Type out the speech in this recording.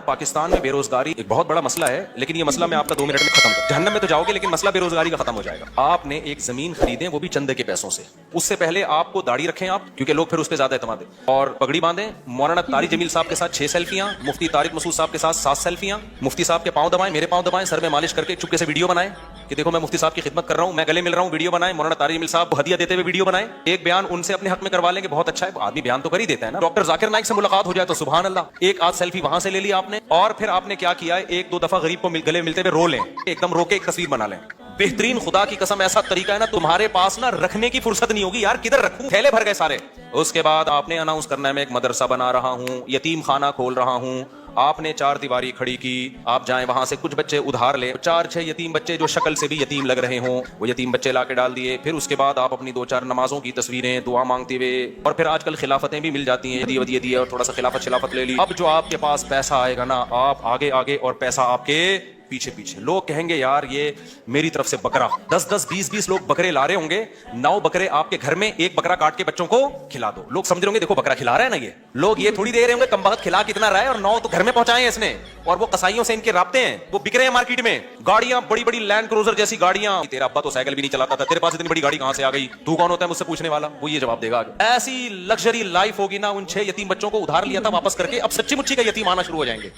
پاکستان میں بے روزگاری ایک بہت بڑا مسئلہ ہے، لیکن یہ مسئلہ میں آپ کا 2 منٹ میں ختم کر جہنم میں تو جاؤ گے لیکن مسئلہ بے روزگاری کا ختم ہو جائے گا۔ آپ نے ایک زمین خریدیں وہ بھی چندے کے پیسوں سے، اس سے پہلے آپ کو داڑھی رکھیں آپ، کیونکہ لوگ پھر اس پہ زیادہ اعتماد ہیں، اور پگڑی باندھیں، مولانا طارق جمیل صاحب کے ساتھ 6 سیلفیاں، مفتی طارق مسعود صاحب کے ساتھ 7 سیلفیاں، مفتی صاحب کے پاؤں دبائیں، میرے پاؤں دبائیں، سر میں مالش کر کے چپکے سے ویڈیو بنائیں کہ دیکھو میں مفتی صاحب کی خدمت کر رہا ہوں، میں گلے مل رہا ہوں، ویڈیو بنائیں، مولانا طارق جمیل صاحب کو ہدیہ دیتے ہوئے ویڈیو بنائیں، ایک بیان ان سے اپنے حق میں کروا لیں کہ بہت اچھا ہے، آدمی بیان تو کر ہی دیتا ہے نا۔ ڈاکٹر ذاکر نائک سے ملاقات ہو جائے تو سبحان اللہ، ایک آدھ سیلفی وہاں سے لے لی آپ نے، اور پھر آپ نے کیا کیا ہے، 1-2 دفعہ غریب کو گلے ملتے ہوئے رو لیں، ایک دم رو کے ایک تصویر بنا لیں۔ بہترین، خدا کی قسم ایسا طریقہ ہے نا، تمہارے پاس نا رکھنے کی فرصت نہیں ہوگی یار، کدھر رکھوں، تھیلے بھر گئے سارے۔ اس کے بعد آپ نے اناؤنس کرنا ہے میں ایک مدرسہ بنا رہا ہوں، یتیم خانہ کھول رہا ہوں، آپ نے 4 دیواری کھڑی کی، آپ جائیں وہاں سے کچھ بچے ادھار لیں، 4-6 یتیم بچے جو شکل سے بھی یتیم لگ رہے ہوں، وہ یتیم بچے لا کے ڈال دیے، پھر اس کے بعد آپ اپنی 2-4 نمازوں کی تصویریں دعا مانگتے ہوئے، اور پھر آج کل خلافتیں بھی مل جاتی ہیں، یہ دی اور تھوڑا سا خلافت لے لی۔ اب جو آپ کے پاس پیسہ آئے گا نا، آپ آگے آگے اور پیسہ آپ کے پیچھے پیچھے، لوگ کہیں گے یار یہ میری طرف سے بکرا، 10-10 20-20 لوگ بکرے لا رہے ہوں گے، 9 بکرے آپ کے گھر میں، ایک بکرا کاٹ کے بچوں کو کھلا دو، لوگ سمجھ رہے ہوں گے دیکھو بکرا کھلا رہا ہے نا، یہ لوگ یہ تھوڑی دے رہے ہوں گے کم بخت کھلا کتنا رہا ہے، اور 9 تو گھر میں پہنچائے ہیں اس نے، اور وہ قصائیوں سے ان کے رابطے ہیں، وہ بک رہے ہیں مارکیٹ میں، گاڑیاں بڑی بڑی لینڈ کروزر جیسی گاڑیاں، تیرا ابا تو سائیکل بھی نہیں چلاتا تھا، تیرے پاس اتنی بڑی گاڑی کہاں سے آ گئی، تو کون ہوتا ہے مجھ سے پوچھنے والا، وہ یہ جواب دے گا۔ ایسی لگژری لائف ہوگی نا، ان 6 یتیم بچوں کو ادھار لیا تھا واپس کر کے، اب سچی مچی کا یتیم آنا شروع ہو جائیں گے۔